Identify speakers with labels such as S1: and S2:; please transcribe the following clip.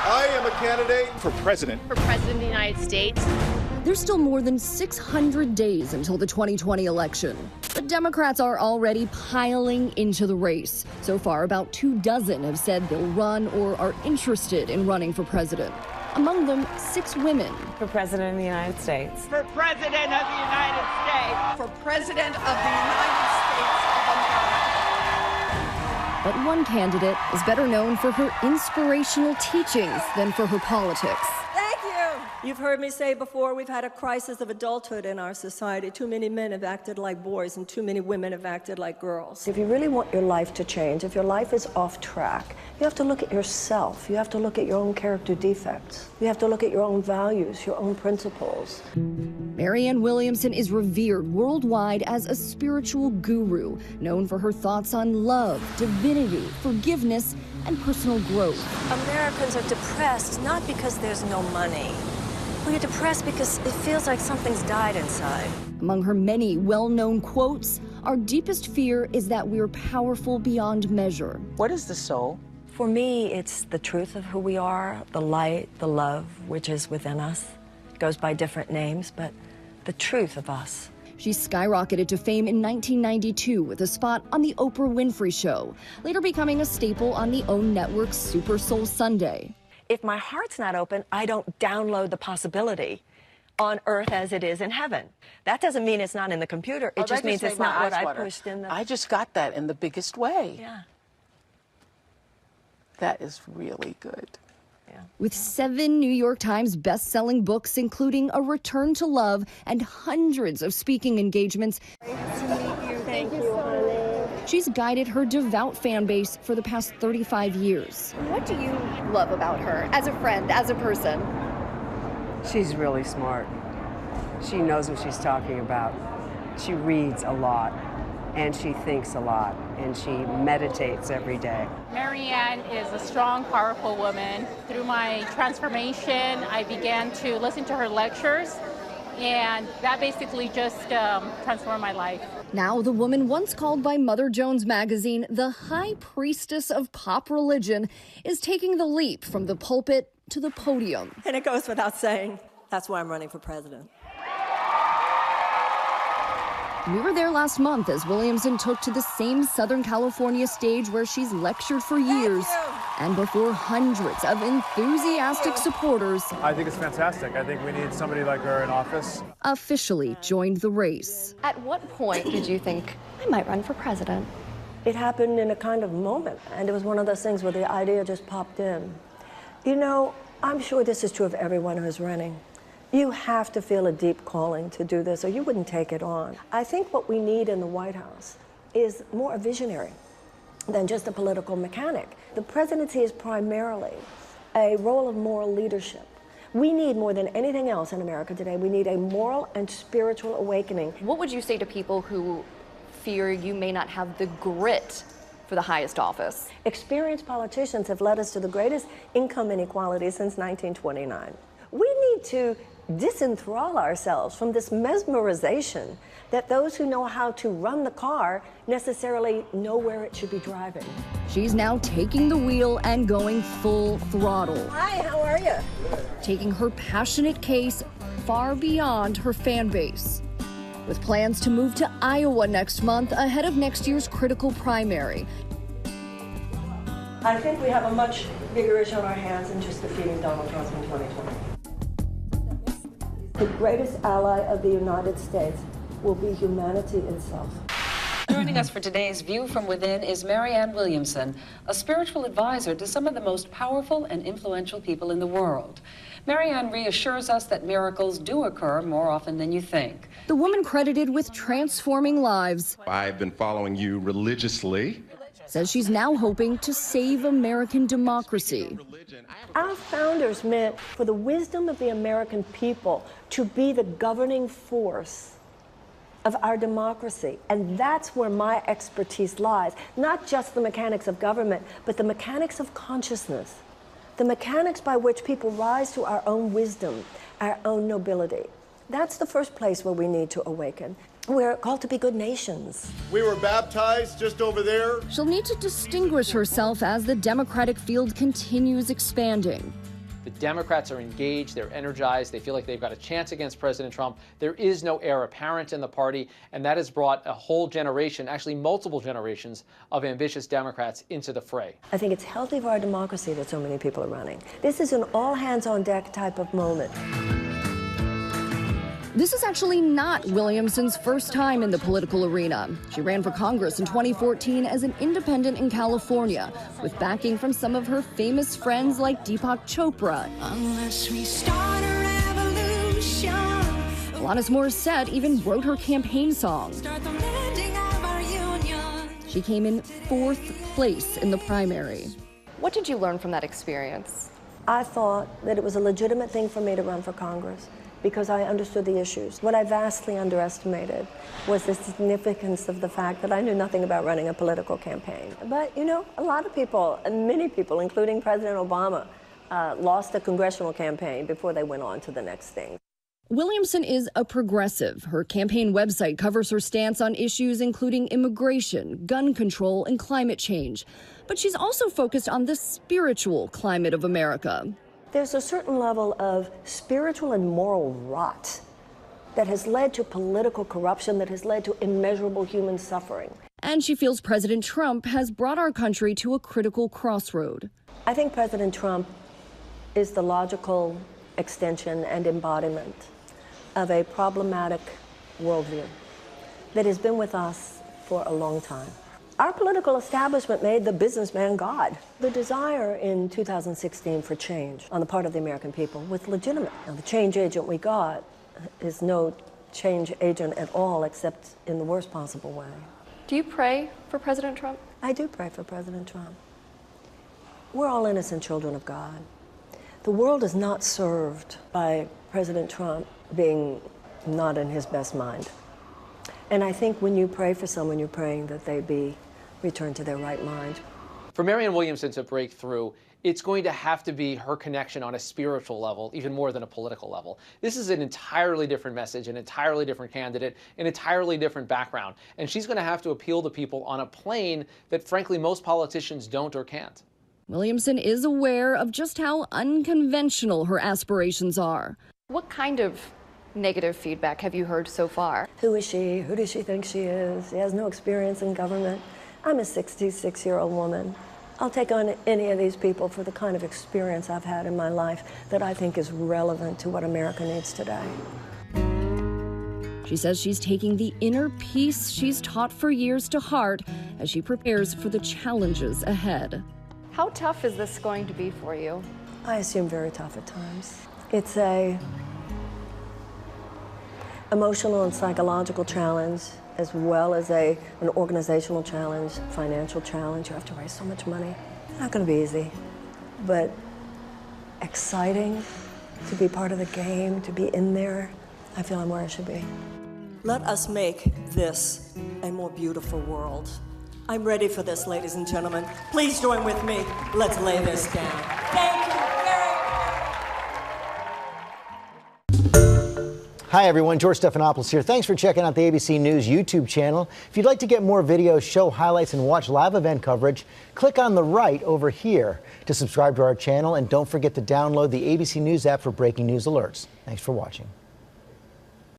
S1: I am a candidate for president.
S2: For president of the United States.
S3: There's still more than 600 days until the 2020 election. But Democrats are already piling into the race. So far, about 24 have said they'll run or are interested in running for president. Among them, 6 women.
S4: For president of the United States.
S5: For president of the United States.
S6: For president of the United States of America.
S3: But one candidate is better known for her inspirational teachings than for her politics.
S7: Thank you. You've heard me say before, we've had a crisis of adulthood in our society. Too many men have acted like boys and too many women have acted like girls. If you really want your life to change, if your life is off track, you have to look at yourself. You have to look at your own character defects. You have to look at your own values, your own principles.
S3: Marianne Williamson is revered worldwide as a spiritual guru, known for her thoughts on love, divinity, forgiveness, and personal growth.
S7: Americans are depressed not because there's no money. We're depressed because it feels like something's died inside.
S3: Among her many well-known quotes, our deepest fear is that we're powerful beyond measure.
S4: What is the soul?
S7: For me, it's the truth of who we are, the light, the love, which is within us. It goes by different names, but the truth of us.
S3: She skyrocketed to fame in 1992 with a spot on The Oprah Winfrey Show, later becoming a staple on the OWN network's Super Soul Sunday.
S7: If my heart's not open, I don't download the possibility on earth as it is in heaven. That doesn't mean it's not in the computer. It just means it's not what I pushed in the...
S4: I just got that in the biggest way.
S7: Yeah.
S4: That is really good.
S7: Yeah.
S3: With 7 New York Times best-selling books, including A Return to Love and hundreds of speaking engagements,
S7: Thank you, honey.
S3: she's guided her devout fan base for the past 35 years.
S2: What do you love about her as a friend, as a person?
S8: She's really smart. She knows what she's talking about. She reads a lot, and she thinks a lot, and she meditates every day.
S9: Marianne is a strong, powerful woman. Through my transformation, I began to listen to her lectures, and that basically just transformed my life.
S3: Now, the woman once called by Mother Jones magazine the high priestess of pop religion is taking the leap from the pulpit to the podium.
S7: And it goes without saying, that's why I'm running for president.
S3: We were there last month as Williamson took to the same Southern California stage where she's lectured for years, and before hundreds of enthusiastic supporters.
S10: I think it's fantastic. I think we need somebody like her in office.
S3: Officially joined the race.
S2: At what point did you think, I might run for president?
S7: It happened in a kind of moment, and it was one of those things where the idea just popped in. You know, I'm sure this is true of everyone who's running. You have to feel a deep calling to do this, or you wouldn't take it on. I think what we need in the White House is more a visionary than just a political mechanic. The presidency is primarily a role of moral leadership. We need more than anything else in America today. We need a moral and spiritual awakening.
S2: What would you say to people who fear you may not have the grit for the highest office?
S7: Experienced politicians have led us to the greatest income inequality since 1929. We need to disenthrall ourselves from this mesmerization that those who know how to run the car necessarily know where it should be driving.
S3: She's now taking the wheel and going full throttle.
S7: Hi, how are you?
S3: Taking her passionate case far beyond her fan base. With plans to move to Iowa next month ahead of next year's critical primary.
S7: I think we have a much bigger issue on our hands than just defeating Donald Trump in 2020. The greatest ally of the United States will be humanity itself.
S11: Joining us for today's View from Within is Marianne Williamson, a spiritual advisor to some of the most powerful and influential people in the world. Marianne reassures us that miracles do occur more often than you think.
S3: The woman credited with transforming lives.
S1: I've been following you religiously.
S3: Says she's now hoping to save American democracy.
S7: Our founders meant for the wisdom of the American people to be the governing force of our democracy. And that's where my expertise lies. Not just the mechanics of government, but the mechanics of consciousness. The mechanics by which people rise to our own wisdom, our own nobility. That's the first place where we need to awaken. We're called to be good nations.
S1: We were baptized just over there.
S3: She'll need to distinguish herself as the Democratic field continues expanding.
S12: The Democrats are engaged, they're energized, they feel like they've got a chance against President Trump. There is no heir apparent in the party, and that has brought a whole generation, actually multiple generations, of ambitious Democrats into the fray.
S7: I think it's healthy for our democracy that so many people are running. This is an all-hands-on-deck type of moment.
S3: This is actually not Williamson's first time in the political arena. She ran for Congress in 2014 as an independent in California, with backing from some of her famous friends like Deepak Chopra.
S13: Unless we start a revolution.
S3: Alanis Morissette even wrote her campaign song.
S13: Start the mending of our union.
S3: She came in 4th place in the primary.
S2: What did you learn from that experience?
S7: I thought that it was a legitimate thing for me to run for Congress because I understood the issues. What I vastly underestimated was the significance of the fact that I knew nothing about running a political campaign. But, you know, a lot of people, and many people, including President Obama, lost a congressional campaign before they went on to the next thing.
S3: Williamson is a progressive. Her campaign website covers her stance on issues including immigration, gun control, and climate change. But she's also focused on the spiritual climate of America.
S7: There's a certain level of spiritual and moral rot that has led to political corruption, that has led to immeasurable human suffering.
S3: And she feels President Trump has brought our country to a critical crossroad.
S7: I think President Trump is the logical extension and embodiment of a problematic worldview that has been with us for a long time. Our political establishment made the businessman God. The desire in 2016 for change on the part of the American people was legitimate. Now, the change agent we got is no change agent at all, except in the worst possible way.
S2: Do you pray for President Trump?
S7: I do pray for President Trump. We're all innocent children of God. The world is not served by President Trump being not in his best mind. And I think when you pray for someone, you're praying that they be returned to their right mind.
S12: For Marianne Williamson to break through, it's going to have to be her connection on a spiritual level, even more than a political level. This is an entirely different message, an entirely different candidate, an entirely different background. And she's going to have to appeal to people on a plane that, frankly, most politicians don't or can't.
S3: Williamson is aware of just how unconventional her aspirations are.
S2: What kind of negative feedback have you heard so far?
S7: Who is she? Who does she think she is? She has no experience in government. I'm a 66-year-old woman. I'll take on any of these people for the kind of experience I've had in my life that I think is relevant to what America needs today.
S3: She says she's taking the inner peace she's taught for years to heart as she prepares for the challenges ahead.
S2: How tough is this going to be for you?
S7: I assume very tough at times. It's a emotional and psychological challenge, as well as an organizational challenge, financial challenge. You have to raise so much money. It's not going to be easy, but exciting to be part of the game, to be in there. I feel I'm where I should be.
S6: Let us make this a more beautiful world. I'm ready for this, ladies and gentlemen. Please join with me. Let's lay this down. Thank you
S14: Hi everyone, George Stephanopoulos here. Thanks for checking out the ABC News YouTube channel. If you'd like to get more videos, show highlights, and watch live event coverage, click on the right over here to subscribe to our channel, and don't forget to download the ABC News app for breaking news alerts. Thanks for watching.